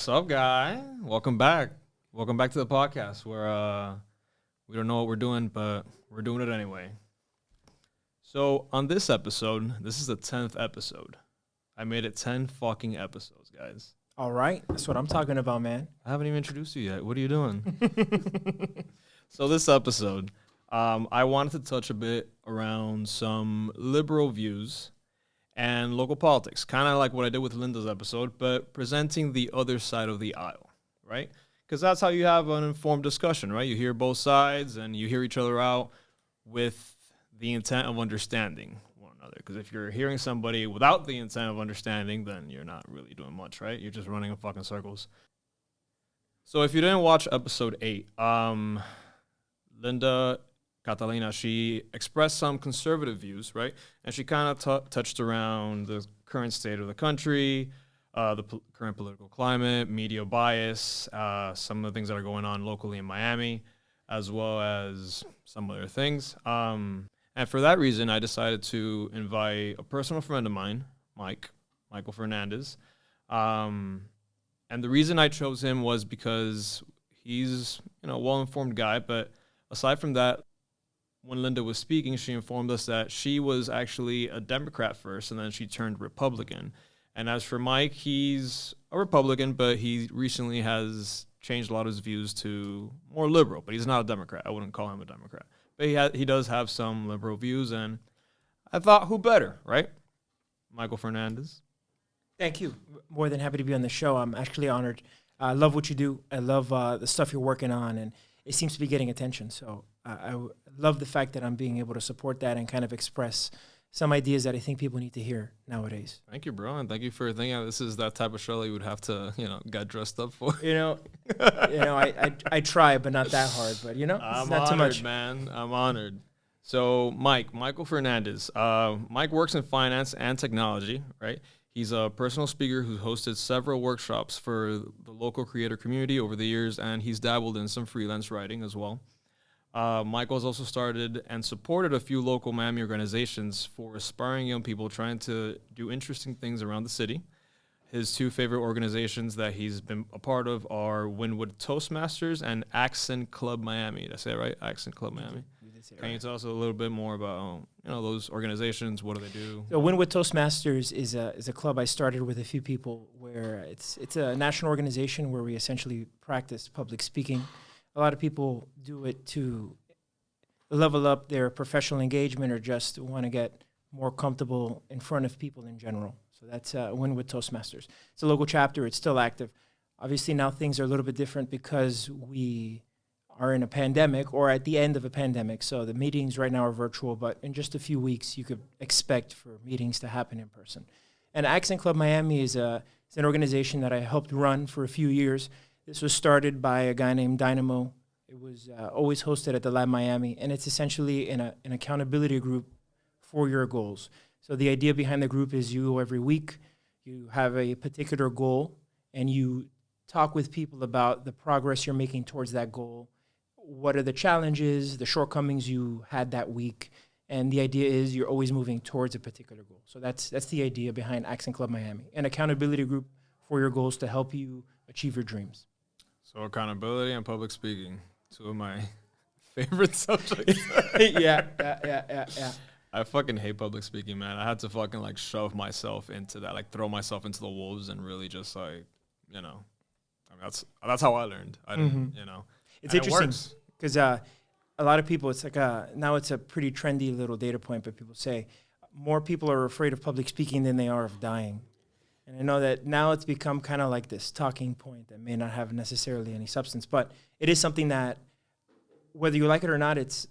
up, guy? Welcome back. Welcome back to the podcast where we don't know what we're doing, but we're doing it anyway. So on this episode, this is the 10th episode. I made it 10 fucking episodes, guys. All right. That's what I'm talking about, man. I haven't even introduced you yet. What are you doing? So this episode, I wanted to touch a bit around some liberal views and local politics, kind of like what I did with Linda's episode, but presenting the other side of the aisle, right? Because that's how you have an informed discussion, right? You hear both sides and you hear each other out with the intent of understanding one another. Because if you're hearing somebody without the intent of understanding, then you're not really doing much, right? You're just running in fucking circles. So if you didn't watch episode 8, Linda Catalina, she expressed some conservative views, right? And she kind of touched around the current state of the country, current political climate, media bias, some of the things that are going on locally in Miami, as well as some other things. And for that reason, I decided to invite a personal friend of mine, Michael Fernandez. And the reason I chose him was because he's, a well-informed guy, but aside from that, when Linda was speaking, she informed us that she was actually a Democrat first, and then she turned Republican. And as for Mike, he's a Republican, but he recently has changed a lot of his views to more liberal. But he's not a Democrat. I wouldn't call him a Democrat. But he does have some liberal views, and I thought, who better, right? Michael Fernandez. Thank you. More than happy to be on the show. I'm actually honored. I love what you do. I love the stuff you're working on, and it seems to be getting attention. So I love the fact that I'm being able to support that and kind of express some ideas that I think people need to hear nowadays. Thank you, bro, and thank you for thinking this is that type of show that you would have to, get dressed up for. I try, but not that hard. But I'm not honored, too much, man. I'm honored. So, Michael Fernandez. Mike works in finance and technology, right? He's a personal speaker who hosted several workshops for the local creator community over the years, and he's dabbled in some freelance writing as well. Michael has also started and supported a few local Miami organizations for aspiring young people trying to do interesting things around the city. His two favorite organizations that he's been a part of are Wynwood Toastmasters and Accent Club Miami. Did I say it right? Accent Club Miami. Can you tell us a little bit more about those organizations? What do they do? So Wynwood Toastmasters is a club I started with a few people where it's a national organization where we essentially practice public speaking. A lot of people do it to level up their professional engagement or just want to get more comfortable in front of people in general. So that's Wynwood Toastmasters. It's a local chapter. It's still active. Obviously, now things are a little bit different because we are in a pandemic or at the end of a pandemic. So the meetings right now are virtual, but in just a few weeks, you could expect for meetings to happen in person. And Accent Club Miami is an organization that I helped run for a few years. This was started by a guy named Dynamo. It was always hosted at the Lab Miami, and it's essentially an accountability group for your goals. So the idea behind the group is you go every week, you have a particular goal, and you talk with people about the progress you're making towards that goal. What are the challenges, the shortcomings you had that week? And the idea is you're always moving towards a particular goal. So that's the idea behind Accent Club Miami, an accountability group for your goals to help you achieve your dreams. So accountability and public speaking, two of my favorite subjects. Yeah. I fucking hate public speaking, man. I had to fucking shove myself into that, throw myself into the wolves and really just that's how I learned. I didn't, It's interesting because a lot of people, it's now it's a pretty trendy little data point, but people say more people are afraid of public speaking than they are of dying. And I know that now it's become kind of like this talking point that may not have necessarily any substance, but it is something that, whether you like it or not, it's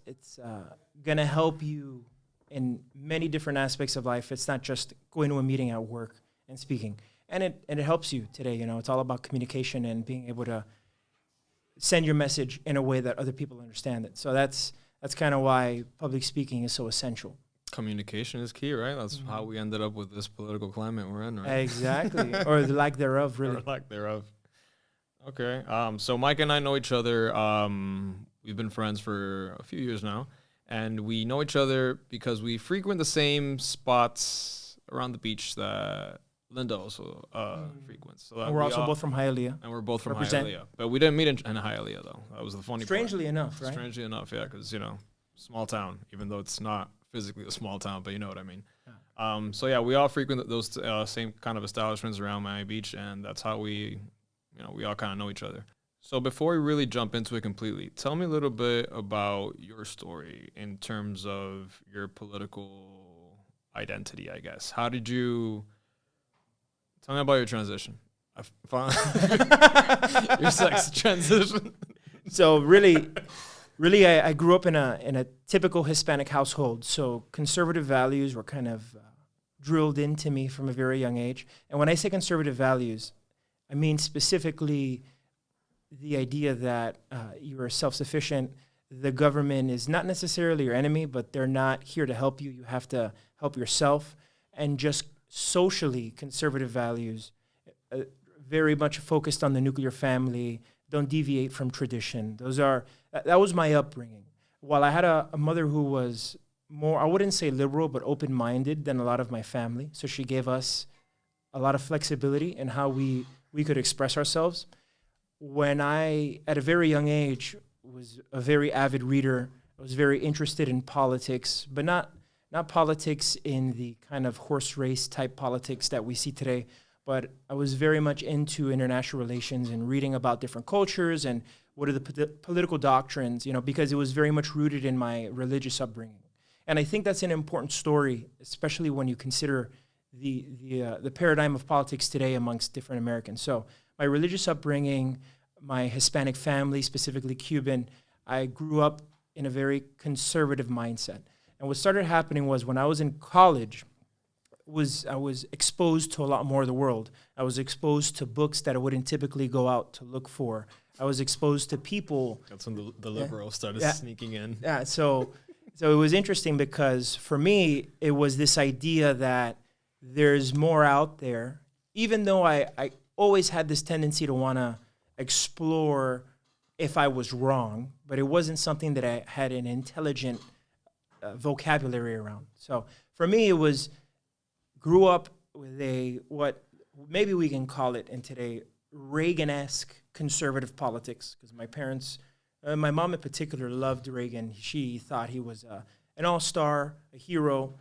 going to help you in many different aspects of life. It's not just going to a meeting at work and speaking. And it helps you today. It's all about communication and being able to send your message in a way that other people understand it. So that's kind of why public speaking is so essential. Communication is key, right? That's how we ended up with this political climate we're in, right? Exactly. Or the lack thereof, really. Or lack thereof. Okay. So Mike and I know each other. We've been friends for a few years now. And we know each other because we frequent the same spots around the beach that Linda also frequents. So And we're also both from Hialeah. and we're both from Represent. Hialeah, but we didn't meet in Hialeah though. That was the funny Strangely enough, part. right? Strangely enough, yeah, because small town, even though it's not physically a small town, but you know what I mean. Yeah. So yeah, we all frequent those same kind of establishments around Miami Beach, and that's how we all kind of know each other. So before we really jump into it completely, tell me a little bit about your story in terms of your political identity, I guess. How did you tell me about your transition? Your sex transition. So really, I grew up in a typical Hispanic household. So conservative values were kind of drilled into me from a very young age. And when I say conservative values, I mean specifically the idea that you are self-sufficient. The government is not necessarily your enemy, but they're not here to help you. You have to help yourself. And just socially conservative values, very much focused on the nuclear family, don't deviate from tradition. That was my upbringing. While I had a mother who was more, I wouldn't say liberal, but open-minded than a lot of my family. So she gave us a lot of flexibility in how we could express ourselves. When I, at a very young age, was a very avid reader, I was very interested in politics, but not politics in the kind of horse race type politics that we see today, but I was very much into international relations and reading about different cultures and what are the political doctrines, because it was very much rooted in my religious upbringing. And I think that's an important story, especially when you consider the paradigm of politics today amongst different Americans. So my religious upbringing, my Hispanic family, specifically Cuban, I grew up in a very conservative mindset. And what started happening was when I was in college, I was exposed to a lot more of the world. I was exposed to books that I wouldn't typically go out to look for. I was exposed to people. That's when the liberals started sneaking in. Yeah, so it was interesting because for me, it was this idea that there's more out there, even though I always had this tendency to want to explore if I was wrong, but it wasn't something that I had an intelligent vocabulary around. So for me, it was grew up with what maybe we can call it in today Reagan-esque conservative politics, because my parents, my mom in particular, loved Reagan. She thought he was an all-star, a hero.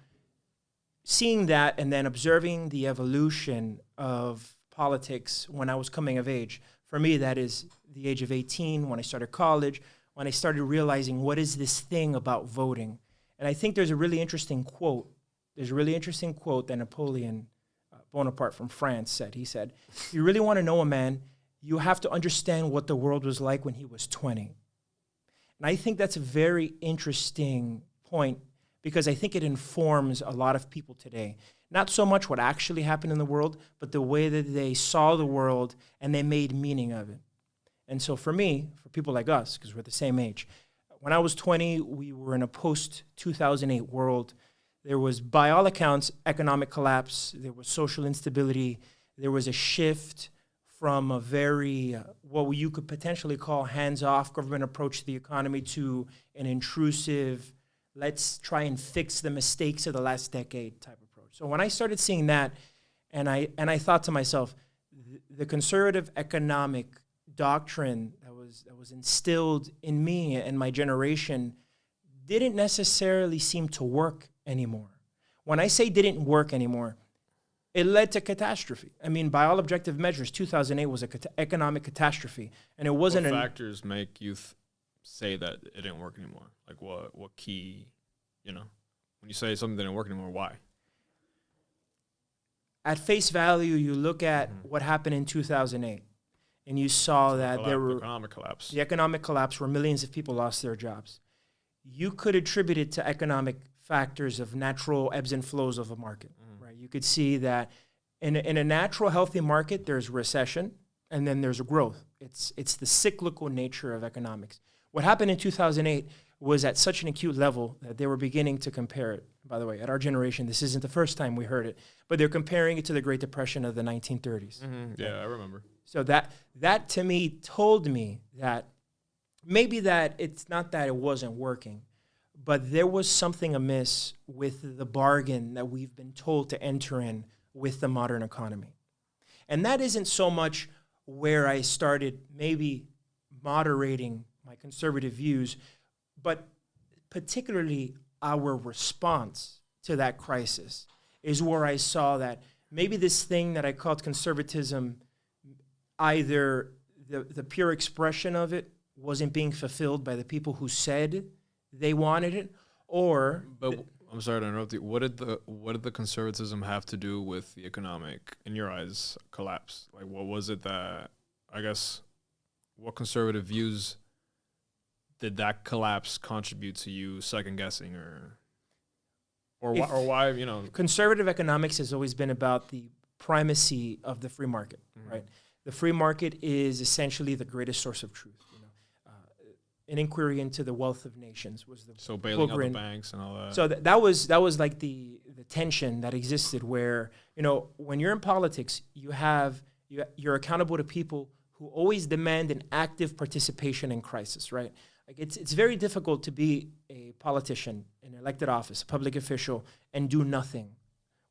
Seeing that and then observing the evolution of politics when I was coming of age, for me, that is the age of 18, when I started college, when I started realizing what is this thing about voting. And I think there's a really interesting quote. There's a really interesting quote that Napoleon Bonaparte from France said. He said, if you really want to know a man, you have to understand what the world was like when he was 20. And I think that's a very interesting point because I think it informs a lot of people today. Not so much what actually happened in the world, but the way that they saw the world and they made meaning of it. And so for me, for people like us, because we're the same age, when I was 20, we were in a post-2008 world. There was, by all accounts, economic collapse. There was social instability. There was a shift from a very, what you could potentially call hands-off government approach to the economy to an intrusive, let's try and fix the mistakes of the last decade type approach. So when I started seeing that, and I thought to myself, the conservative economic doctrine that was instilled in me and my generation didn't necessarily seem to work anymore. When I say didn't work anymore, it led to catastrophe. I mean, by all objective measures, 2008 was an economic catastrophe, and it wasn't. What factors make you say that it didn't work anymore? Like what key, when you say something didn't work anymore, why? At face value, you look at what happened in 2008, and you saw that there were economic collapse. The economic collapse where millions of people lost their jobs. You could attribute it to economic factors of natural ebbs and flows of a market, right? You could see that in a natural, healthy market, there's recession, and then there's a growth. It's the cyclical nature of economics. What happened in 2008 was at such an acute level that they were beginning to compare it. By the way, at our generation, this isn't the first time we heard it, but they're comparing it to the Great Depression of the 1930s. Mm-hmm. Yeah, I remember. So that to me told me that maybe that it's not that it wasn't working, but there was something amiss with the bargain that we've been told to enter in with the modern economy. And that isn't so much where I started maybe moderating my conservative views, but particularly our response to that crisis is where I saw that maybe this thing that I called conservatism, either the pure expression of it wasn't being fulfilled by the people who said they wanted it, or... But I'm sorry to interrupt you. What did the conservatism have to do with the economic, in your eyes, collapse? Like, what was it that, I guess, what conservative views did that collapse contribute to you second guessing, or why, you know? Conservative economics has always been about the primacy of the free market, right? The free market is essentially the greatest source of truth. An inquiry into the wealth of nations was the so bailing out the banks and all that. So that was like the tension that existed, where when you're in politics, you're accountable to people who always demand an active participation in crisis, right? Like it's very difficult to be a politician, an elected office, a public official, and do nothing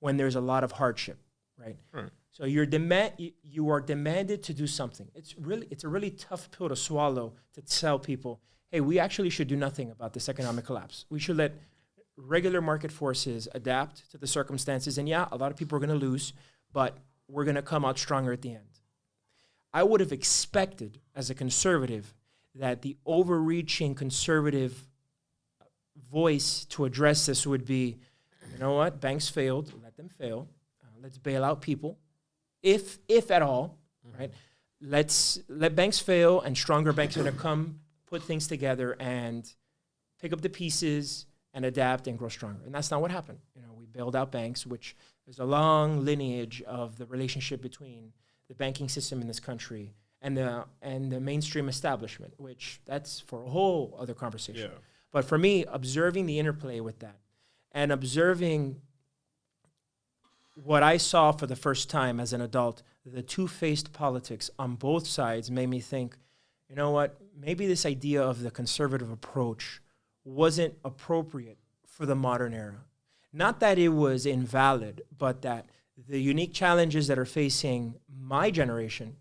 when there's a lot of hardship, right? Right. So you are demanded to do something. It's a really tough pill to swallow, to tell people, hey, we actually should do nothing about this economic collapse. We should let regular market forces adapt to the circumstances. And yeah, a lot of people are going to lose, but we're going to come out stronger at the end. I would have expected, as a conservative, that the overreaching conservative voice to address this would be, you know what, banks failed, let them fail. Let's bail out people. If at all, right? Let's let banks fail, and stronger banks are going to come, put things together, and pick up the pieces and adapt and grow stronger. And that's not what happened. We bailed out banks, which there's a long lineage of the relationship between the banking system in this country and the mainstream establishment, which that's for a whole other conversation. Yeah. But for me, observing the interplay with that and observing what I saw for the first time as an adult, the two-faced politics on both sides, made me think, you know what, maybe this idea of the conservative approach wasn't appropriate for the modern era. Not that it was invalid, but that the unique challenges that are facing my generation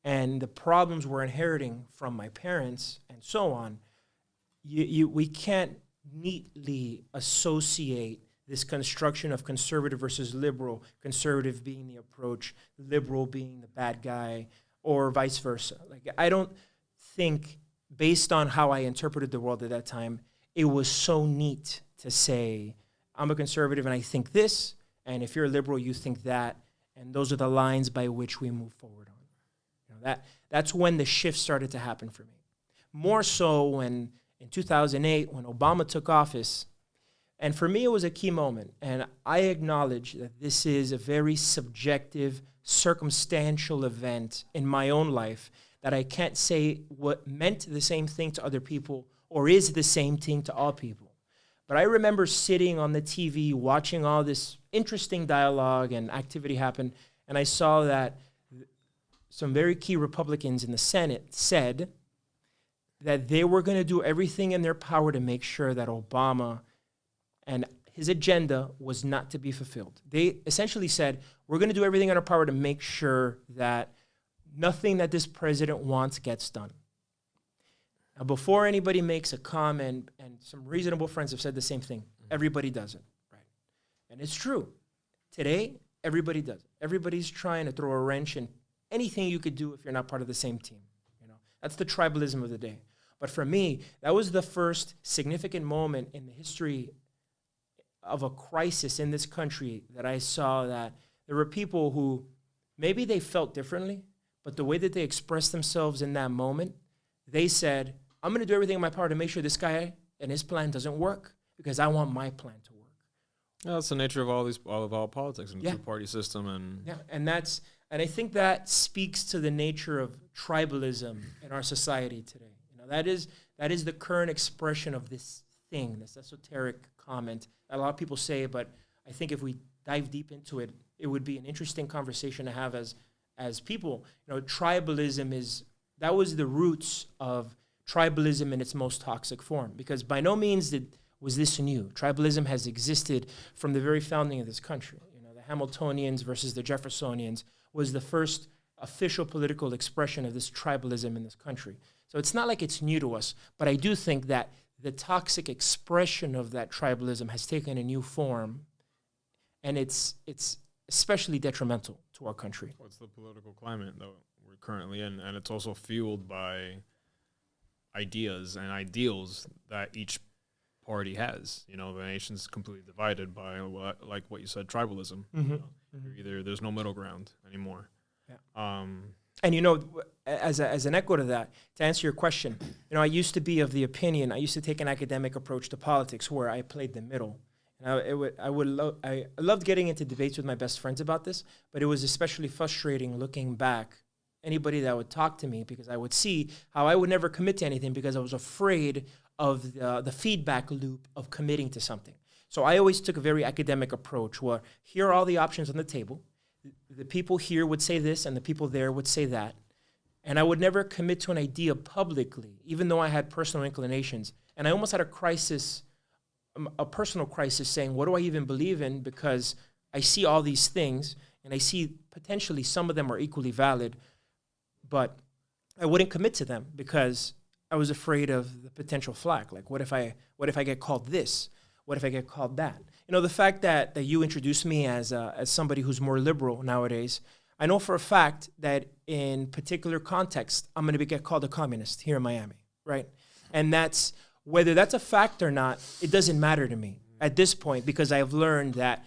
and the problems we're inheriting from my parents and so on, we can't neatly associate this construction of conservative versus liberal, conservative being the approach, liberal being the bad guy, or vice versa. Like, I don't think, based on how I interpreted the world at that time, it was so neat to say, I'm a conservative and I think this, and if you're a liberal, you think that, and those are the lines by which we move forward on. That's when the shift started to happen for me. More so when, in 2008, when Obama took office. And for me, it was a key moment. And I acknowledge that this is a very subjective, circumstantial event in my own life that I can't say what meant the same thing to other people or is the same thing to all people. But I remember sitting on the TV, watching all this interesting dialogue and activity happen, and I saw that some very key Republicans in the Senate said that they were going to do everything in their power to make sure that Obama and his agenda was not to be fulfilled. They essentially said, we're going to do everything in our power to make sure that nothing that this president wants gets done. Now, before anybody makes a comment, and some reasonable friends have said the same thing, everybody does it, right? And it's true. Today, everybody does it. Everybody's trying to throw a wrench in anything you could do if you're not part of the same team. That's the tribalism of the day. But for me, that was the first significant moment in the history of a crisis in this country that I saw that there were people who maybe they felt differently, but the way that they expressed themselves in that moment, they said, I'm going to do everything in my power to make sure this guy and his plan doesn't work because I want my plan to work. Yeah, that's the nature of all politics and the two-party system. And I think that speaks to the nature of tribalism in our society today. That is the current expression of this thing, this esoteric comment that a lot of people say, but I think if we dive deep into it, it would be an interesting conversation to have as people. Tribalism that was the roots of tribalism in its most toxic form, because by no means was this new. Tribalism has existed from the very founding of this country. The Hamiltonians versus the Jeffersonians was the first official political expression of this tribalism in this country. So it's not like it's new to us, but I do think that the toxic expression of that tribalism has taken a new form, and it's especially detrimental to our country. What's the political climate that we're currently in? And it's also fueled by ideas and ideals that each party has. You know, the nation's completely divided by, like what you said, tribalism. Mm-hmm. You know? Either there's no middle ground anymore. Yeah. And, you know, as an echo to that, to answer your question, you know, I used to be of the opinion, I used to take an academic approach to politics where I played the middle. And I loved getting into debates with my best friends about this, but it was especially frustrating looking back, anybody that would talk to me, because I would see how I would never commit to anything because I was afraid of the feedback loop of committing to something. So I always took a very academic approach where here are all the options on the table. The people here would say this and the people there would say that. And I would never commit to an idea publicly, even though I had personal inclinations. And I almost had a crisis, a personal crisis, saying, what do I even believe in? Because I see all these things and I see potentially some of them are equally valid, but I wouldn't commit to them because I was afraid of the potential flack. Like, what if I get called this? What if I get called that? You know, the fact that you introduced me as somebody who's more liberal nowadays, I know for a fact that in particular context, I'm going to get called a communist here in Miami, right? And that's, whether that's a fact or not, it doesn't matter to me at this point, because I've learned that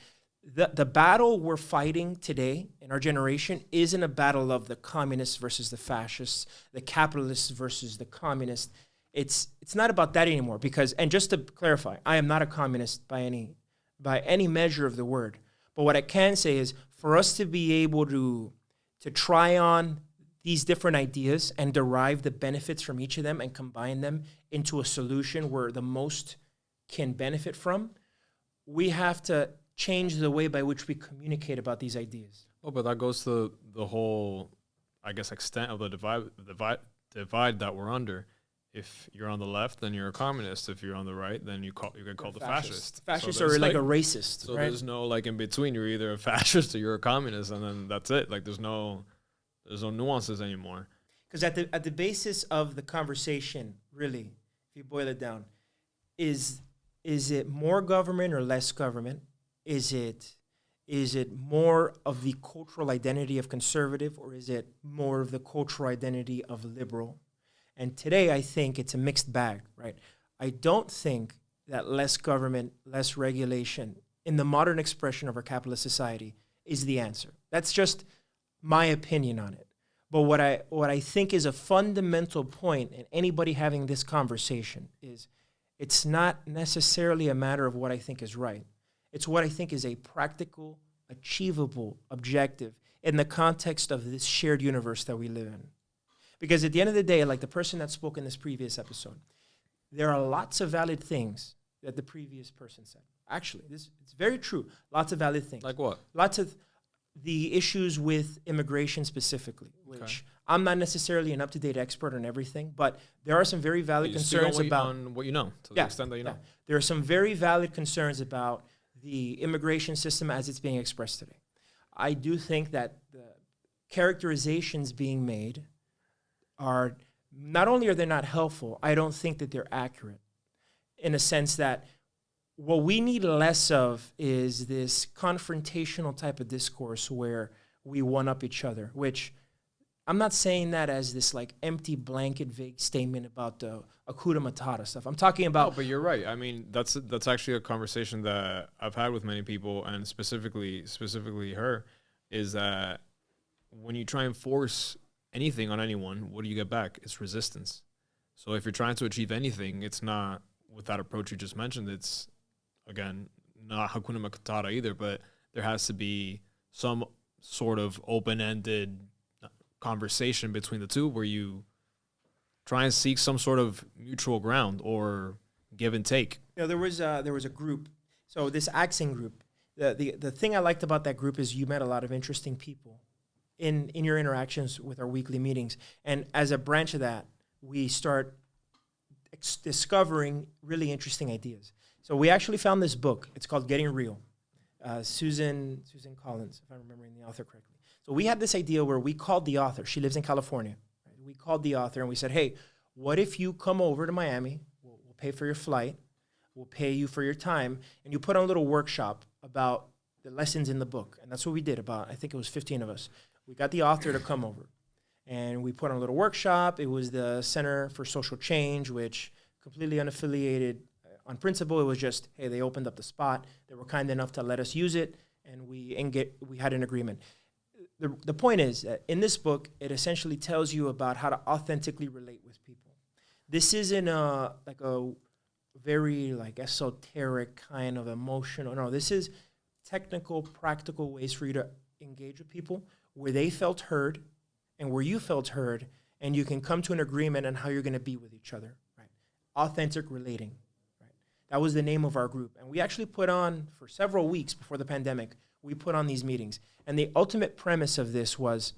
the battle we're fighting today in our generation isn't a battle of the communists versus the fascists, the capitalists versus the communists. It's not about that anymore, because, and just to clarify, I am not a communist by any measure of the word. But what I can say is, for us to be able to try on these different ideas and derive the benefits from each of them and combine them into a solution where the most can benefit from, we have to change the way by which we communicate about these ideas. Oh, but that goes to the whole, I guess, extent of the divide that we're under. If you're on the left, then you're a communist. If you're on the right, then you get called a fascist. Fascists are like a racist. So right? There's no like in between. You're either a fascist or you're a communist, and then that's it. Like there's no nuances anymore. Because at the basis of the conversation, really, if you boil it down, is it more government or less government? Is it more of the cultural identity of conservative, or is it more of the cultural identity of liberal? And today, I think it's a mixed bag, right? I don't think that less government, less regulation in the modern expression of our capitalist society is the answer. That's just my opinion on it. But what I think is a fundamental point in anybody having this conversation is it's not necessarily a matter of what I think is right. It's what I think is a practical, achievable objective in the context of this shared universe that we live in. Because at the end of the day, like the person that spoke in this previous episode, there are lots of valid things that the previous person said. Actually, it's very true. Lots of valid things. Like what? Lots of the issues with immigration specifically, which I'm not necessarily an up-to-date expert on everything, but there are some very valid concerns about on what you know, to the extent that you know. There are some very valid concerns about the immigration system as it's being expressed today. I do think that the characterizations being made are, not only are they not helpful, I don't think that they're accurate, in a sense that what we need less of is this confrontational type of discourse where we one-up each other, which I'm not saying that as this like empty blanket vague statement about the Hakuna Matata stuff. I'm talking about... No, but you're right. I mean, that's actually a conversation that I've had with many people, and specifically her, is that when you try and force anything on anyone, what do you get back? It's resistance. So if you're trying to achieve anything, it's not with that approach you just mentioned. It's, again, not Hakuna Matata either, but there has to be some sort of open-ended conversation between the two where you try and seek some sort of mutual ground or give and take. You know, there was a group. So this Accent group, the thing I liked about that group is you met a lot of interesting people in your interactions with our weekly meetings. And as a branch of that, we start discovering really interesting ideas. So we actually found this book. It's called Getting Real. Susan Collins, if I'm remembering the author correctly. So we had this idea where we called the author. She lives in California. Right? We called the author and we said, hey, what if you come over to Miami? We'll pay for your flight. We'll pay you for your time. And you put on a little workshop about the lessons in the book. And that's what we did. I think it was 15 of us. We got the author to come over. And we put on a little workshop. It was the Center for Social Change, which completely unaffiliated on principle. It was just, hey, they opened up the spot. They were kind enough to let us use it, and we had an agreement. The point is that in this book, it essentially tells you about how to authentically relate with people. This isn't a very esoteric kind of emotional. No, this is technical, practical ways for you to engage with people where they felt heard and where you felt heard, and you can come to an agreement on how you're going to be with each other. Right? Authentic relating. Right? That was the name of our group. And we actually put on, for several weeks before the pandemic, we put on these meetings. And the ultimate premise of this was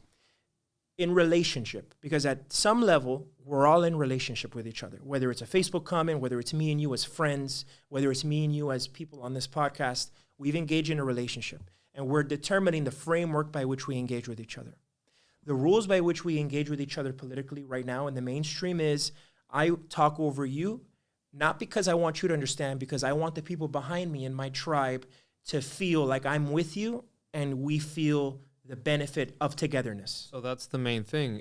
in relationship, because at some level, we're all in relationship with each other, whether it's a Facebook comment, whether it's me and you as friends, whether it's me and you as people on this podcast, we've engaged in a relationship. And we're determining the framework by which we engage with each other. The rules by which we engage with each other politically right now in the mainstream is I talk over you, not because I want you to understand, because I want the people behind me in my tribe to feel like I'm with you and we feel the benefit of togetherness. So that's the main thing.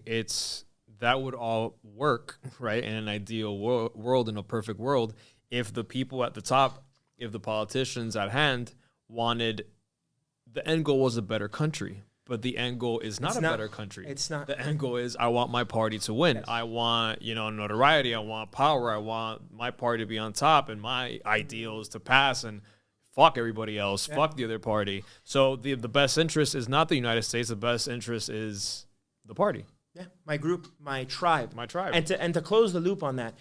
That would all work, right, in an ideal world, in a perfect world, if the people at the top, if the politicians at hand wanted, the end goal was a better country. But the end goal is not a better country. It's not. The end goal is I want my party to win. Yes. I want, notoriety. I want power. I want my party to be on top and my ideals to pass and fuck everybody else. Yeah. Fuck the other party. So the best interest is not the United States. The best interest is the party. Yeah, my group, my tribe. My tribe. And to close the loop on that,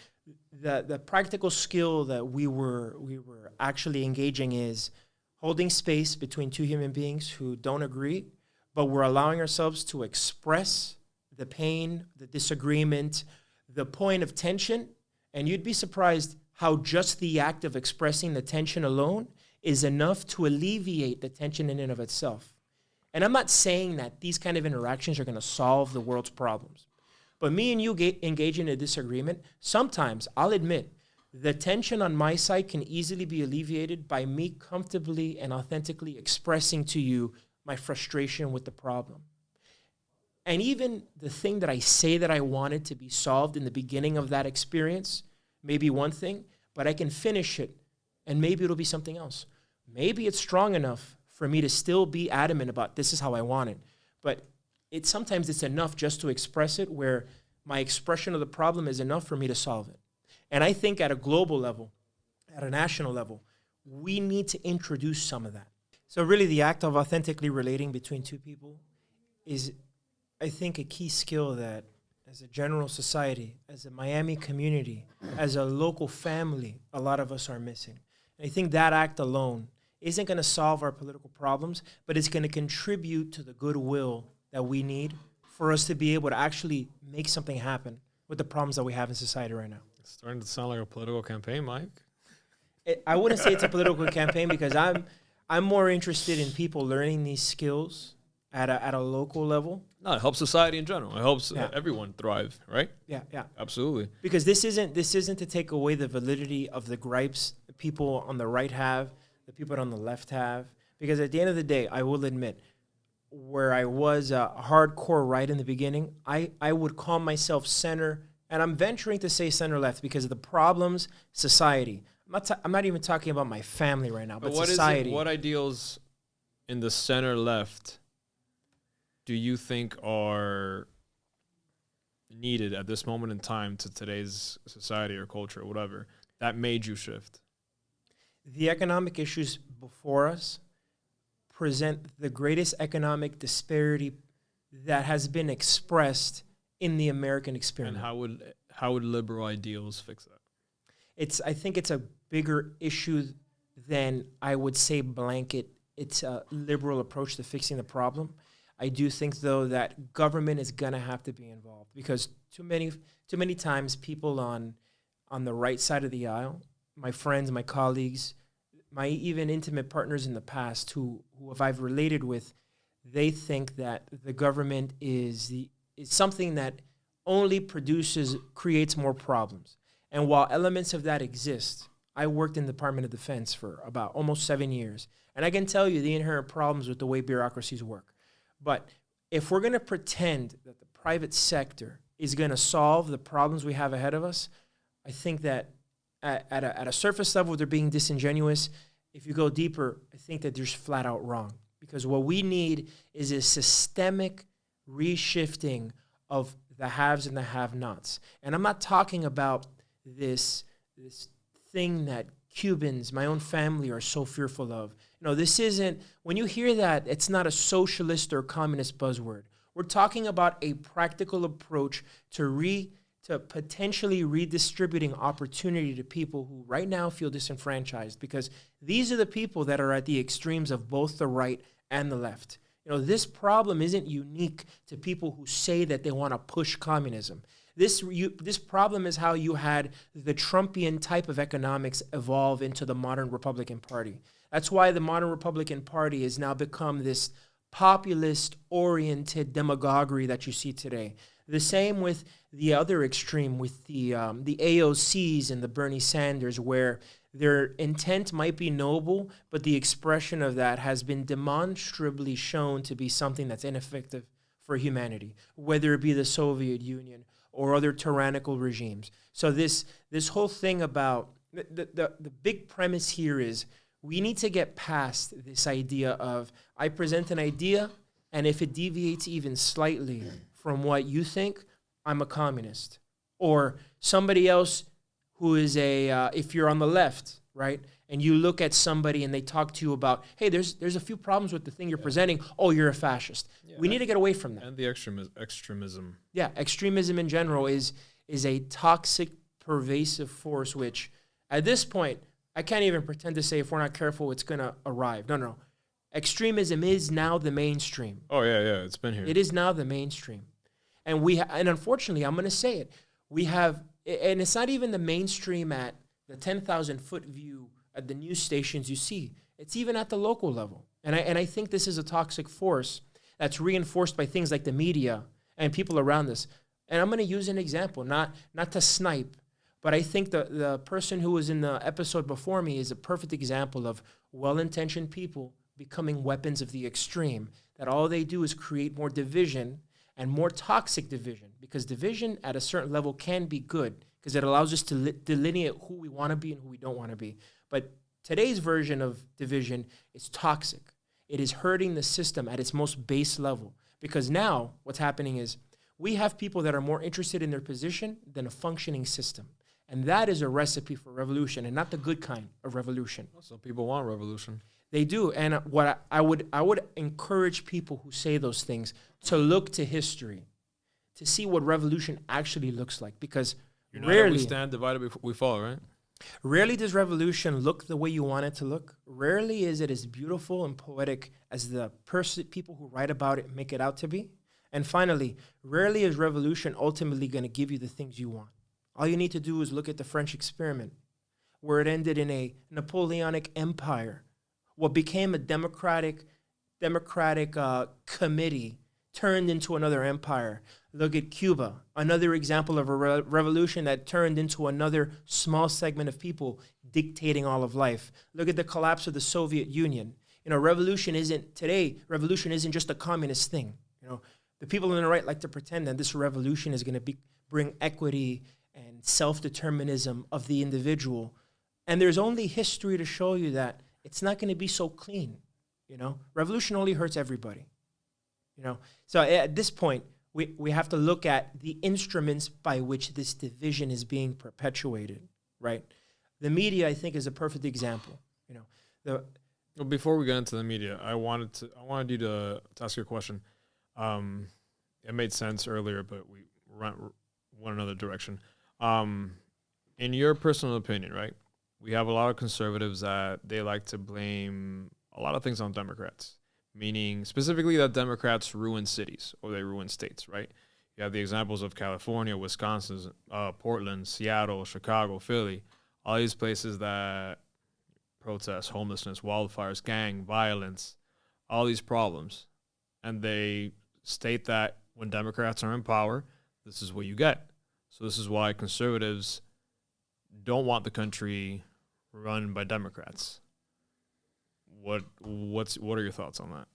the practical skill that we were actually engaging is holding space between two human beings who don't agree, but we're allowing ourselves to express the pain, the disagreement, the point of tension. And you'd be surprised how just the act of expressing the tension alone is enough to alleviate the tension in and of itself. And I'm not saying that these kind of interactions are going to solve the world's problems. But me and you engage in a disagreement, sometimes, I'll admit, the tension on my side can easily be alleviated by me comfortably and authentically expressing to you my frustration with the problem. And even the thing that I say that I wanted to be solved in the beginning of that experience may be one thing, but I can finish it and maybe it'll be something else. Maybe it's strong enough for me to still be adamant about this is how I want it. But sometimes it's enough just to express it where my expression of the problem is enough for me to solve it. And I think at a global level, at a national level, we need to introduce some of that. So really the act of authentically relating between two people is, I think, a key skill that as a general society, as a Miami community, as a local family, a lot of us are missing. And I think that act alone isn't going to solve our political problems, but it's going to contribute to the goodwill that we need for us to be able to actually make something happen with the problems that we have in society right now. It's starting to sound like a political campaign, Mike. I wouldn't say it's a political campaign because I'm more interested in people learning these skills at a local level. No, it helps society in general. It helps everyone thrive, right? Yeah, Absolutely. Because this isn't to take away the validity of the gripes the people on the right have, the people on the left have. Because at the end of the day, I will admit, where I was hardcore right in the beginning, I would call myself center, and I'm venturing to say center left because of the problems, society. I'm not even talking about my family right now, but society. What ideals in the center left do you think are needed at this moment in time to today's society or culture or whatever that made you shift? The economic issues before us present the greatest economic disparity that has been expressed in the American experiment. And how would liberal ideals fix that? I think it's a bigger issue than I would say blanket. It's a liberal approach to fixing the problem. I do think, though, that government is going to have to be involved because too many times people on the right side of the aisle, my friends, my colleagues, my even intimate partners in the past who if I've related with, they think that the government is something that only creates more problems. And while elements of that exist, I worked in the Department of Defense for about almost 7 years. And I can tell you the inherent problems with the way bureaucracies work. But if we're going to pretend that the private sector is going to solve the problems we have ahead of us, I think that at a surface level, they're being disingenuous. If you go deeper, I think that they're just flat out wrong. Because what we need is a systemic reshifting of the haves and the have-nots. And I'm not talking about this thing that Cubans, my own family, are so fearful of. No, this isn't, when you hear that, it's not a socialist or communist buzzword. We're talking about a practical approach to potentially redistributing opportunity to people who right now feel disenfranchised, because these are the people that are at the extremes of both the right and the left. This problem isn't unique to people who say that they want to push communism. This problem is how you had the Trumpian type of economics evolve into the modern Republican Party. That's why the modern Republican Party has now become this populist-oriented demagoguery that you see today. The same with the other extreme, with the AOCs and the Bernie Sanders, where their intent might be noble, but the expression of that has been demonstrably shown to be something that's ineffective for humanity, whether it be the Soviet Union or other tyrannical regimes. So this whole thing about the big premise here is we need to get past this idea of I present an idea, and if it deviates even slightly from what you think, I'm a communist. Or somebody else who is if you're on the left, right, and you look at somebody and they talk to you about, hey, there's a few problems with the thing you're presenting, oh, you're a fascist. Yeah, we need to get away from that. And the extremism. Yeah, extremism in general is a toxic, pervasive force, which at this point, I can't even pretend to say if we're not careful, it's going to arrive. No. Extremism is now the mainstream. Oh, yeah, it's been here. It is now the mainstream. And and unfortunately, I'm going to say it, we have, and it's not even the mainstream at the 10,000-foot view at the news stations you see. It's even at the local level. And I think this is a toxic force that's reinforced by things like the media and people around us. And I'm going to use an example, not to snipe, but I think the person who was in the episode before me is a perfect example of well-intentioned people becoming weapons of the extreme, that all they do is create more division and more toxic division, because division at a certain level can be good because it allows us to delineate who we want to be and who we don't want to be. But today's version of division is toxic. It is hurting the system at its most base level, because now what's happening is we have people that are more interested in their position than a functioning system. And that is a recipe for revolution, and not the good kind of revolution. Some people want revolution. They do, and what I would encourage people who say those things to look to history, to see what revolution actually looks like, because rarely we stand divided we fall, right? Rarely does revolution look the way you want it to look. Rarely is it as beautiful and poetic as the people who write about it make it out to be. And finally, rarely is revolution ultimately going to give you the things you want. All you need to do is look at the French experiment, where it ended in a Napoleonic empire. What became a democratic committee turned into another empire. Look at Cuba, another example of a revolution that turned into another small segment of people dictating all of life. Look at the collapse of the Soviet Union. Revolution isn't just a communist thing. The people on the right like to pretend that this revolution is going to bring equity and self-determinism of the individual. And there's only history to show you that it's not going to be so clean. Revolution only hurts everybody. So at this point, we have to look at the instruments by which this division is being perpetuated, right? The media, I think, is a perfect example. Well, before we get into the media, I wanted you to ask you a question. It made sense earlier, but we went another direction. In your personal opinion, right? We have a lot of conservatives that they like to blame a lot of things on Democrats, meaning specifically that Democrats ruin cities or they ruin states, right? You have the examples of California, Wisconsin, Portland, Seattle, Chicago, Philly, all these places that protests, homelessness, wildfires, gang violence, all these problems. And they state that when Democrats are in power, this is what you get. So this is why conservatives don't want the country run by Democrats. What are your thoughts on that?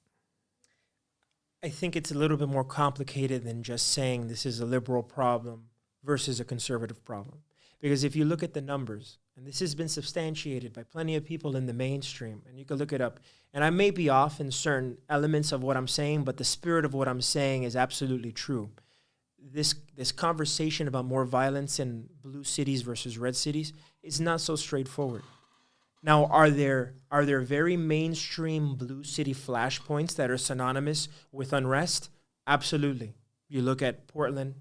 I think it's a little bit more complicated than just saying this is a liberal problem versus a conservative problem. Because if you look at the numbers, and this has been substantiated by plenty of people in the mainstream, and you can look it up, and I may be off in certain elements of what I'm saying, but the spirit of what I'm saying is absolutely true. This conversation about more violence in blue cities versus red cities is not so straightforward. Now, are there very mainstream blue city flashpoints that are synonymous with unrest? Absolutely. You look at Portland,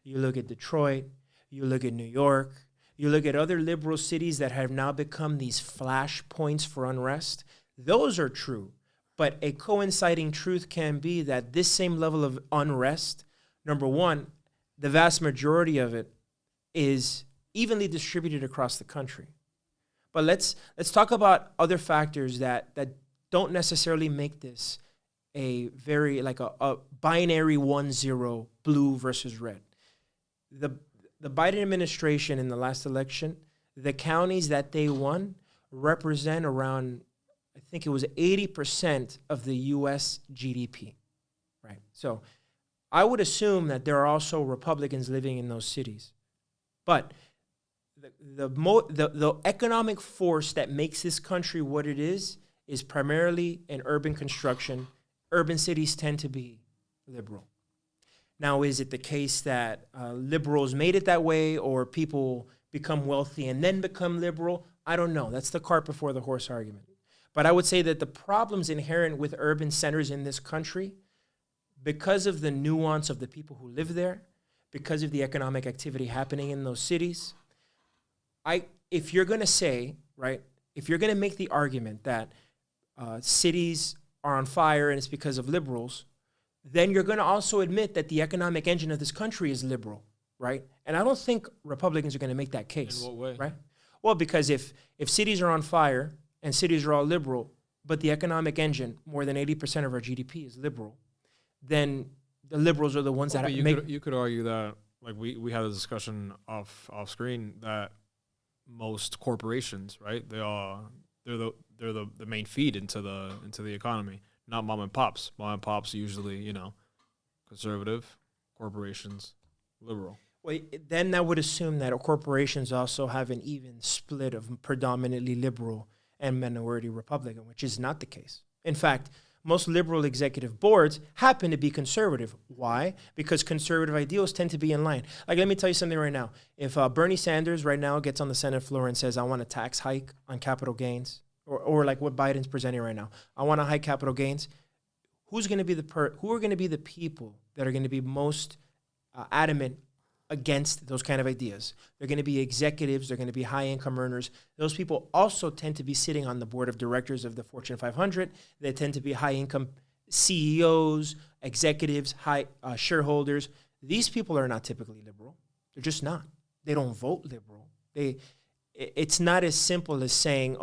you look at Detroit, you look at New York, you look at other liberal cities that have now become these flashpoints for unrest. Those are true. But a coinciding truth can be that this same level of unrest, number one, the vast majority of it is evenly distributed across the country. But let's talk about other factors that don't necessarily make this a very like a binary 1-0 blue versus red. The Biden administration in the last election, the counties that they won represent around, I think it was 80% of the U.S. GDP, right? So I would assume that there are also Republicans living in those cities. But the economic force that makes this country what it is primarily in urban construction. Urban cities tend to be liberal. Now, is it the case that liberals made it that way, or people become wealthy and then become liberal? I don't know. That's the cart before the horse argument. But I would say that the problems inherent with urban centers in this country, because of the nuance of the people who live there, because of the economic activity happening in those cities, if you're going to say, right, if you're going to make the argument that cities are on fire and it's because of liberals, then you're going to also admit that the economic engine of this country is liberal, right? And I don't think Republicans are going to make that case. In what way? Right? Well, because if cities are on fire and cities are all liberal, but the economic engine, more than 80% of our GDP is liberal, then the liberals are the ones that make... You could argue that, like we had a discussion off screen, that most corporations, right? They're the main feed into the economy, not mom and pops. Mom and pops usually, conservative, corporations, liberal. Well, then that would assume that corporations also have an even split of predominantly liberal and minority Republican, which is not the case. In fact, most liberal executive boards happen to be conservative. Why? Because conservative ideals tend to be in line. Like, let me tell you something right now. If Bernie Sanders right now gets on the Senate floor and says, I want a tax hike on capital gains, or like what Biden's presenting right now, I want to hike capital gains, who are going to be the people that are going to be most adamant against those kind of ideas? They're going to be executives. They're going to be high-income earners. Those people also tend to be sitting on the board of directors of the Fortune 500. They tend to be high-income CEOs, executives, high shareholders. These people are not typically liberal. They're just not. They don't vote liberal. It's not as simple as saying,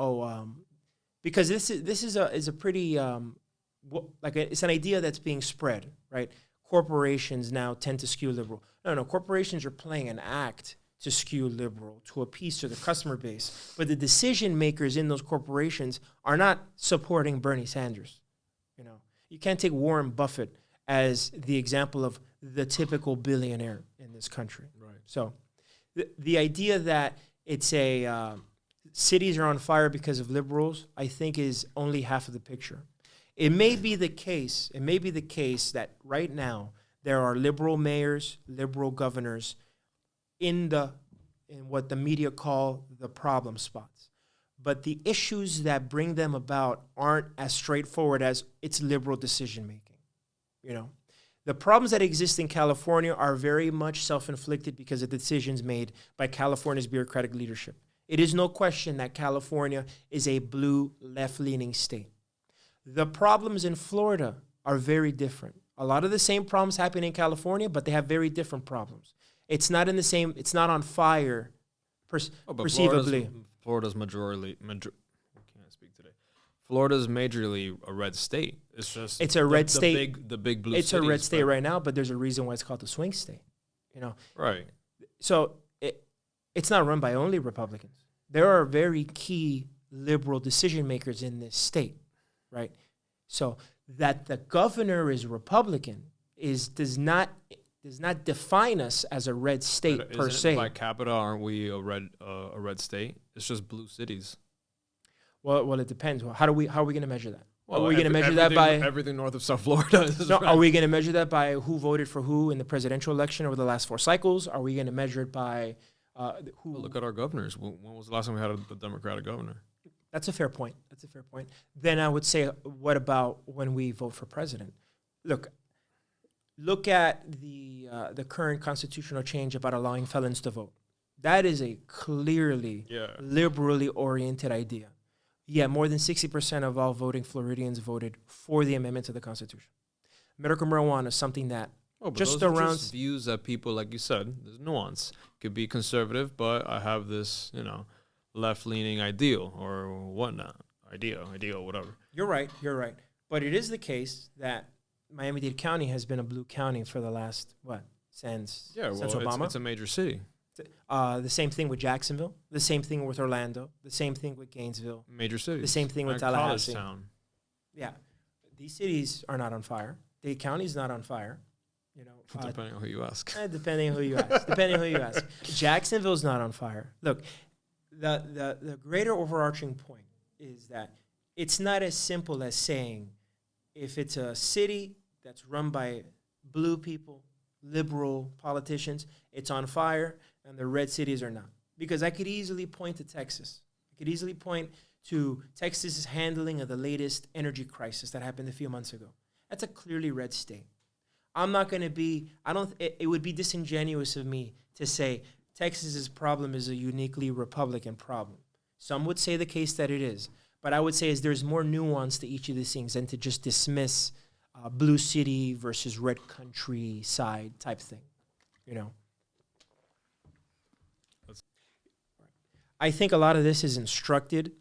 because this is a pretty it's an idea that's being spread, right? Corporations now tend to skew liberal. No, corporations are playing an act to skew liberal, to appease to the customer base. But the decision makers in those corporations are not supporting Bernie Sanders. You can't take Warren Buffett as the example of the typical billionaire in this country. Right. So the idea that it's cities are on fire because of liberals, I think is only half of the picture. It may be the case that right now there are liberal mayors, liberal governors in what the media call the problem spots. But the issues that bring them about aren't as straightforward as it's liberal decision making. The problems that exist in California are very much self-inflicted because of decisions made by California's bureaucratic leadership. It is no question that California is a blue left-leaning state. The problems in Florida are very different. A lot of the same problems happen in California, but they have very different problems. It's not on fire perceivably. Florida's majority, Florida's majorly a red state. It's just It's a red state. The big blue. It's a cities, red state but- right now, but there's a reason why it's called the swing state. You know, Right. so it's not run by only Republicans. There are very key liberal decision makers in this state, right? So that the governor is Republican does not define us as a red state But per isn't it se. by capita, aren't we a red state? It's just blue cities. Well, it depends. Well, how are we going to measure that? Well, are we going to measure that by everything north of South Florida? Is No, red. are we going to measure that by who voted for who in the presidential election over the last 4 cycles? Are we going to measure it by who? Well, look at our governors. When was the last time we had a Democratic governor? That's a fair point. Then I would say, what about when we vote for president? Look at the current constitutional change about allowing felons to vote. That is a clearly liberally oriented idea. Yeah, more than 60% of all voting Floridians voted for the amendment to the Constitution. Medical marijuana is something that Just views that people, like you said, there's nuance. Could be conservative, but I have this, left-leaning ideal or whatnot. Ideal, whatever. You're right. But it is the case that Miami-Dade County has been a blue county for the last, since Obama? It's a major city. The same thing with Jacksonville. The same thing with Orlando. The same thing with Gainesville. Major cities. The same thing with College Tallahassee. Town. Yeah. These cities are not on fire. Dade County's not on fire. Depending on who you ask. Depending on who you ask. Jacksonville's not on fire. Look, the greater overarching point is that it's not as simple as saying if it's a city that's run by blue people, liberal politicians, it's on fire, and the red cities are not. Because I could easily point to Texas. I could easily point to Texas's handling of the latest energy crisis that happened a few months ago. That's a clearly red state. It would be disingenuous of me to say Texas's problem is a uniquely Republican problem. Some would say the case that it is. But I would say there's more nuance to each of these things than to just dismiss blue city versus red countryside type thing, I think a lot of this is instructed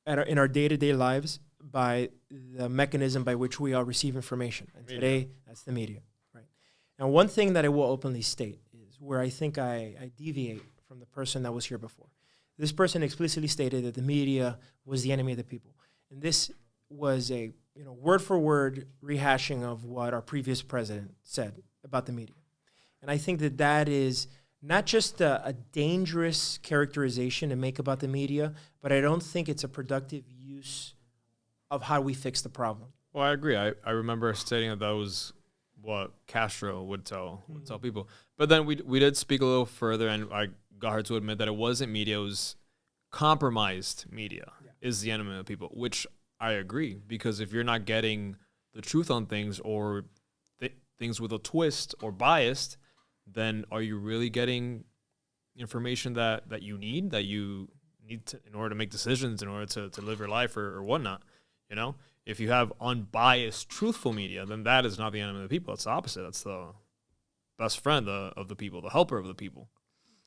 in our day-to-day lives by the mechanism by which we all receive information. And today, that's the media, right? Now, one thing that I will openly state is where I think I deviate from the person that was here before. This person explicitly stated that the media was the enemy of the people. And this was a word-for-word rehashing of what our previous president said about the media. And I think that is not just a dangerous characterization to make about the media, but I don't think it's a productive use of how we fix the problem. Well, I agree. I remember stating that was what Castro would tell people. But then we did speak a little further, and I got her to admit that it wasn't media, it was compromised media is the enemy of the people, which I agree, because if you're not getting the truth on things or things with a twist or biased, then are you really getting information that you need to, in order to make decisions, in order to live your life or whatnot? If you have unbiased, truthful media, then that is not the enemy of the people. It's the opposite. That's the best friend of the people, the helper of the people.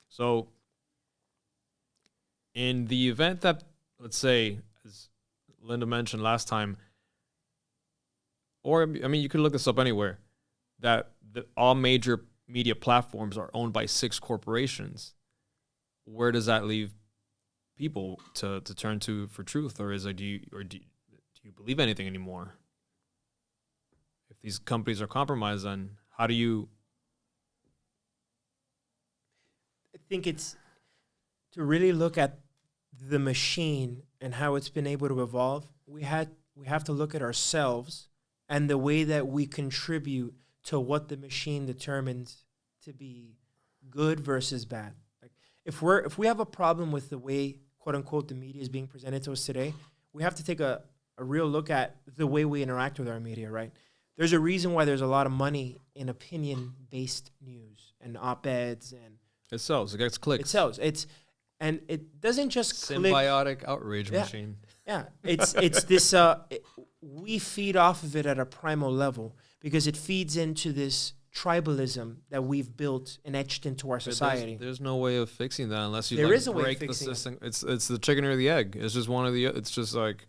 So in the event that, let's say, as Linda mentioned last time, or, you could look this up anywhere, that all major media platforms are owned by 6 corporations, where does that leave people to turn to for truth? Or do you believe anything anymore? If these companies are compromised, then how do you... I think it's to really look at the machine and how it's been able to evolve. We have to look at ourselves and the way that we contribute to what the machine determines to be good versus bad. Like if we have a problem with the way, quote unquote, the media is being presented to us today, we have to take a real look at the way we interact with our media, right? There's a reason why there's a lot of money in opinion-based news and op-eds, and it sells. It gets clicks. It sells. And it doesn't just symbiotic outrage machine. Yeah, it's this. We feed off of it at a primal level because it feeds into this tribalism that we've built and etched into our society. There's no way of fixing that unless you There is a way of break the fixing system. It's the chicken or the egg. It's just one of the. It's just like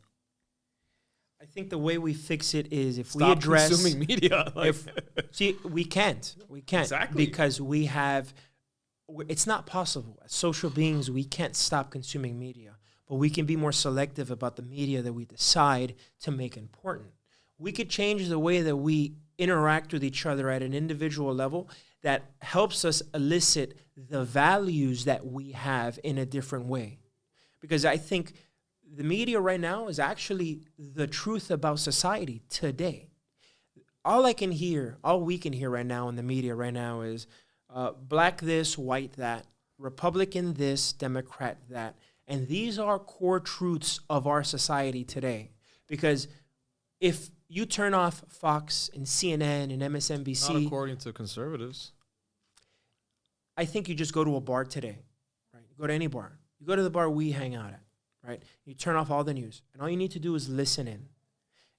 I think the way we fix it is if we Stop address consuming media. Like, see, we can't Exactly. because we have. It's not possible. As social beings, we can't stop consuming media, but we can be more selective about the media that we decide to make important. We could change the way that we interact with each other at an individual level that helps us elicit the values that we have in a different way. Because I think the media right now is actually the truth about society today. All we can hear right now in the media right now is black this, white that, Republican this, Democrat that. And these are core truths of our society today. Because if you turn off Fox and CNN and MSNBC... Not according to conservatives. I think you just go to a bar today, right? You go to any bar. You go to the bar we hang out at, right? You turn off all the news. And all you need to do is listen in.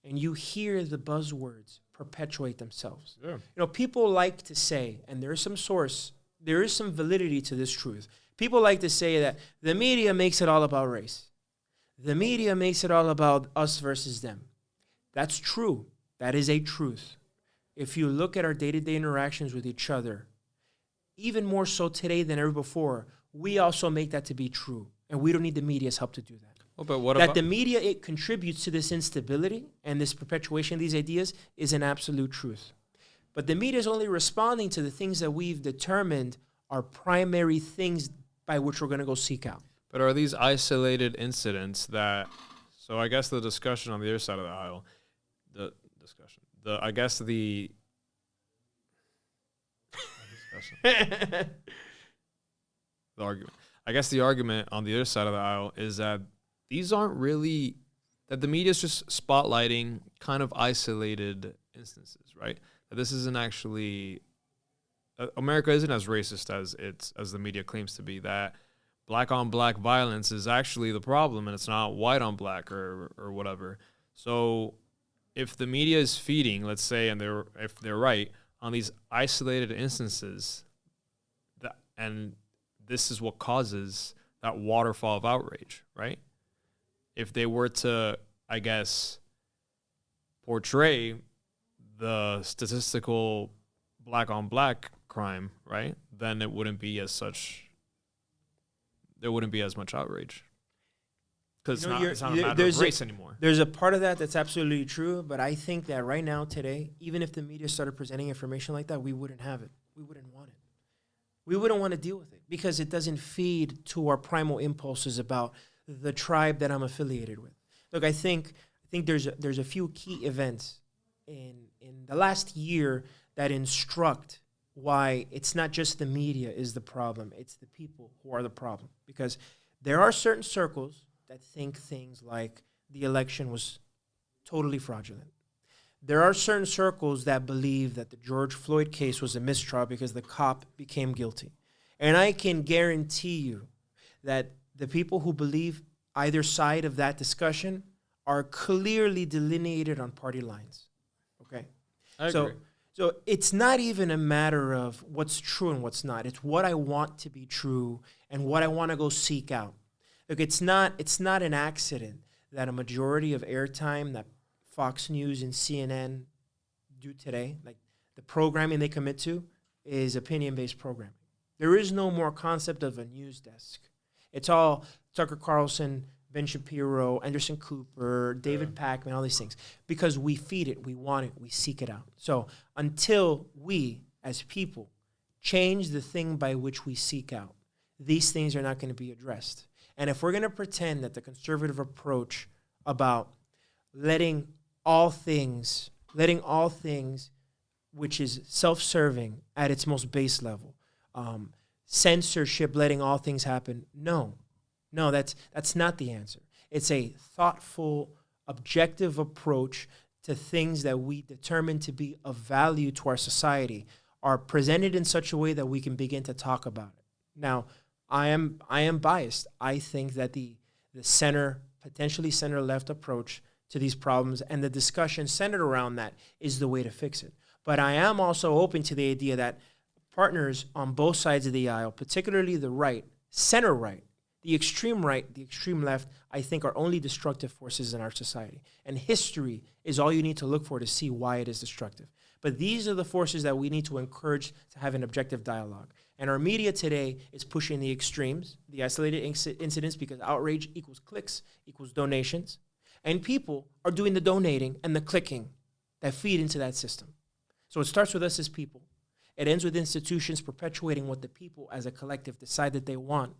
And you hear the buzzwords perpetuate themselves. Yeah. You know, people like to say, and there is some validity to this truth. People like to say that the media makes it all about race. The media makes it all about us versus them. That's true. That is a truth. If you look at our day-to-day interactions with each other, even more so today than ever before, we also make that to be true. And we don't need the media's help to do that. Well, but what that about the media, it contributes to this instability and this perpetuation of these ideas is an absolute truth. But the media is only responding to the things that we've determined are primary things by which we're going to go seek out. But are these isolated incidents that? So I guess the discussion on the other side of the aisle, the argument. I guess the argument on the other side of the aisle is that these aren't really, that the media is just spotlighting kind of isolated instances, right? That this isn't actually, America isn't as racist as the media claims to be. That black on black violence is actually the problem, and it's not white on black or whatever. So if the media is feeding, let's say, and if they're right on these isolated instances, and this is what causes that waterfall of outrage, right? If they were to, I guess, portray the statistical black on black crime, right, then it wouldn't be as such. There wouldn't be as much outrage because it's not a matter of race anymore. There's a part of that that's absolutely true, but I think that right now, today, even if the media started presenting information like that, we wouldn't have it. We wouldn't want it. We wouldn't want to deal with it because it doesn't feed to our primal impulses about the tribe that I'm affiliated with. Look, I think there's a few key events in the last year that instruct why it's not just the media is the problem, it's the people who are the problem. Because there are certain circles that think things like the election was totally fraudulent. There are certain circles that believe that the George Floyd case was a mistrial because the cop became guilty. And I can guarantee you that the people who believe either side of that discussion are clearly delineated on party lines. Okay? I agree. So it's not even a matter of what's true and what's not. It's what I want to be true and what I want to go seek out. Look, it's not an accident that a majority of airtime that Fox News and CNN do today, like the programming they commit to, is opinion-based programming. There is no more concept of a news desk. It's all Tucker Carlson, Ben Shapiro, Anderson Cooper, David Pakman, all these things. Because we feed it, we want it, we seek it out. So until we, as people, change the thing by which we seek out, these things are not going to be addressed. And if we're going to pretend that the conservative approach about letting all things, which is self-serving at its most base level, censorship, letting all things happen, no, that's not the answer. It's a thoughtful, objective approach to things that we determine to be of value to our society are presented in such a way that we can begin to talk about it. Now, I am biased. I think that the potentially center-left approach to these problems and the discussion centered around that is the way to fix it. But I am also open to the idea that partners on both sides of the aisle, particularly the right, center right, The extreme right, the extreme left, I think are only destructive forces in our society. And history is all you need to look for to see why it is destructive. But these are the forces that we need to encourage to have an objective dialogue. And our media today is pushing the extremes, the isolated incidents, because outrage equals clicks, equals donations. And people are doing the donating and the clicking that feed into that system. So it starts with us as people. It ends with institutions perpetuating what the people as a collective decide that they want.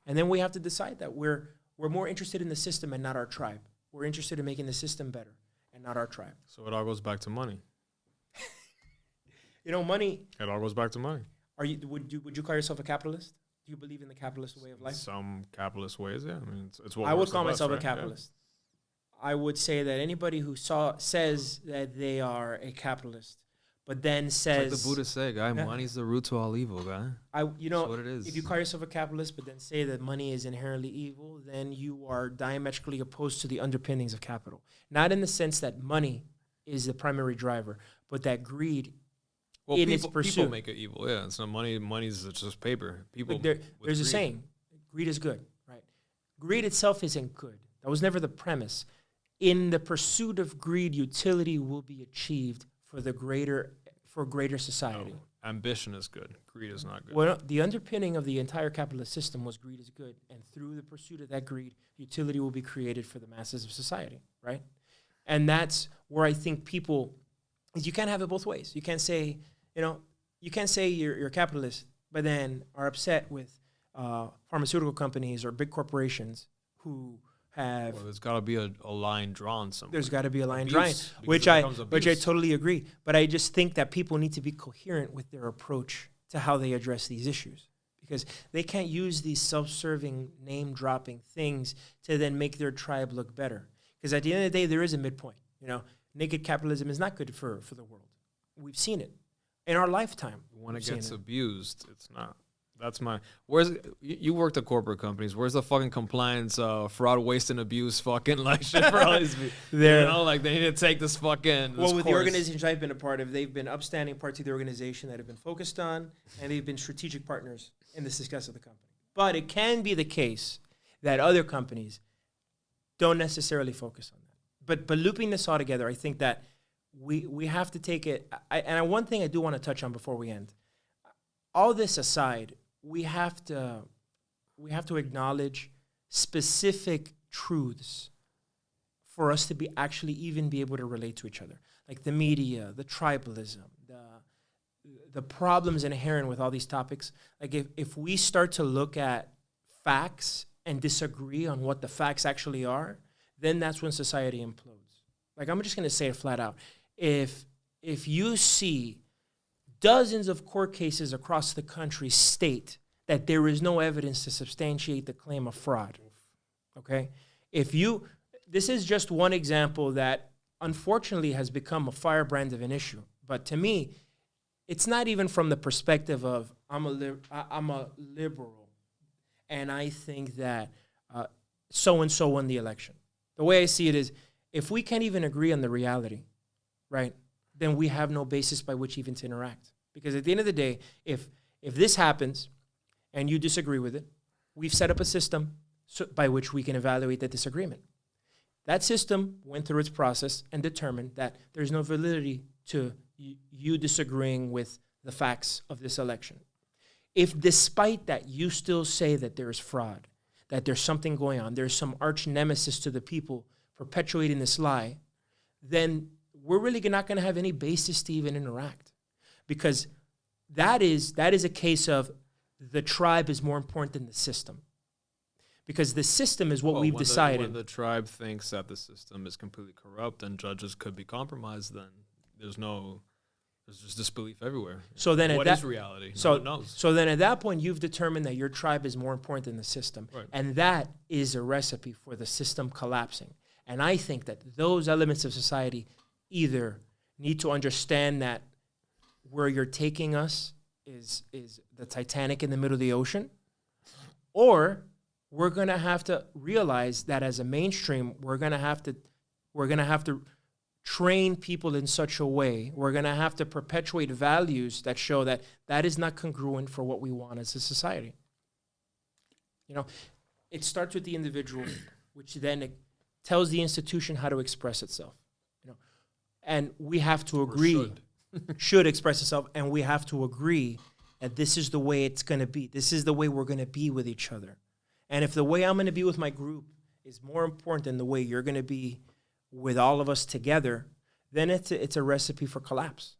And then we have to decide that we're more interested in the system and not our tribe. We're interested in making the system better and not our tribe. So it all goes back to money. Money. It all goes back to money. Would you call yourself a capitalist? Do you believe in the capitalist way of life? Some capitalist ways, yeah. I mean, it's what I would works call the best, myself a right? capitalist. Yeah. I would say that anybody who says that they are a capitalist, but then says, it's like the Buddha said, guy, money's the root to all evil, guy. That's what it is. If you call yourself a capitalist, but then say that money is inherently evil, then you are diametrically opposed to the underpinnings of capital. Not in the sense that money is the primary driver, but that greed its pursuit. People make it evil, yeah. It's not money. Money's just paper. People. There's a saying, greed is good, right? Greed itself isn't good. That was never the premise. In the pursuit of greed, utility will be achieved for greater society. No, ambition is good. Greed is not good. Well, the underpinning of the entire capitalist system was greed is good, and through the pursuit of that greed, utility will be created for the masses of society, right? And that's where I think you can't have it both ways. You can't say, you're a capitalist, but then are upset with pharmaceutical companies or big corporations who have. Well, there's got to be a line drawn somewhere. There's got to be a line drawn, which I totally agree. But I just think that people need to be coherent with their approach to how they address these issues, because they can't use these self-serving, name-dropping things to then make their tribe look better. Because at the end of the day, there is a midpoint. Naked capitalism is not good for the world. We've seen it in our lifetime. When it gets abused, it's not. That's you worked at corporate companies. Where's the fucking compliance, fraud, waste, and abuse fucking like shit for all these people? They need to take this fucking Well, with the organizations I've been a part of, they've been upstanding parts of the organization that have been focused on, and they've been strategic partners in the success of the company. But it can be the case that other companies don't necessarily focus on that. But looping this all together, I think that we have to take it. One thing I do want to touch on before we end. All this aside, we have to acknowledge specific truths for us to be able to relate to each other, like the media, the tribalism, the problems inherent with all these topics. Like if we start to look at facts and disagree on what the facts actually are, then that's when society implodes. Like, I'm just going to say it flat out. If you see dozens of court cases across the country state that there is no evidence to substantiate the claim of fraud, okay? This is just one example that unfortunately has become a firebrand of an issue. But to me, it's not even from the perspective of I'm a liberal, and I think that so-and-so won the election. The way I see it is, if we can't even agree on the reality, right, then we have no basis by which even to interact. Because at the end of the day, if this happens and you disagree with it, we've set up a system by which we can evaluate that disagreement. That system went through its process and determined that there's no validity to you disagreeing with the facts of this election. If despite that you still say that there's fraud, that there's something going on, there's some arch nemesis to the people perpetuating this lie, then we're really not going to have any basis to even interact. Because that is a case of the tribe is more important than the system. Because the system is what we've decided. When the tribe thinks that the system is completely corrupt and judges could be compromised, then there's just disbelief everywhere. So then what is reality? No one knows. So then at that point, you've determined that your tribe is more important than the system. Right. And that is a recipe for the system collapsing. And I think that those elements of society either need to understand that where you're taking us is the Titanic in the middle of the ocean, or we're going to have to realize that as a mainstream, we're going to have to train people in such a way, we're going to have to perpetuate values that show that is not congruent for what we want as a society. it starts with the individual, which then it tells the institution how to express itself. You know, and we have to agree, should express itself, and we have to agree that this is the way it's going to be. This is the way we're going to be with each other. And if the way I'm going to be with my group is more important than the way you're going to be with all of us together, then it's a recipe for collapse.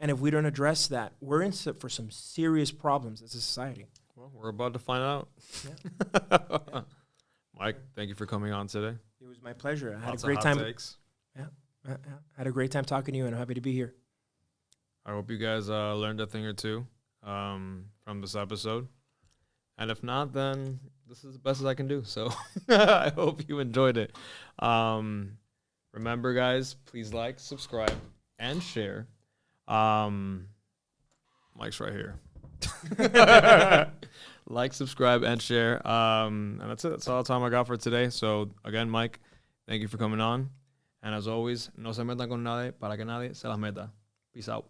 And if we don't address that, we're in for some serious problems as a society. Well, we're about to find out. Yeah. Mike, thank you for coming on today. It was my pleasure. I had Lots a great of hot time. takes. Yeah. I had a great time talking to you, and I'm happy to be here. I hope you guys learned a thing or two from this episode. And if not, then this is the best as I can do. So I hope you enjoyed it. Remember, guys, please like, subscribe, and share. Mike's right here. Like, subscribe, and share. And that's it. That's all the time I got for today. So, again, Mike, thank you for coming on. And as always, no se metan con nadie para que nadie se las meta. Peace out.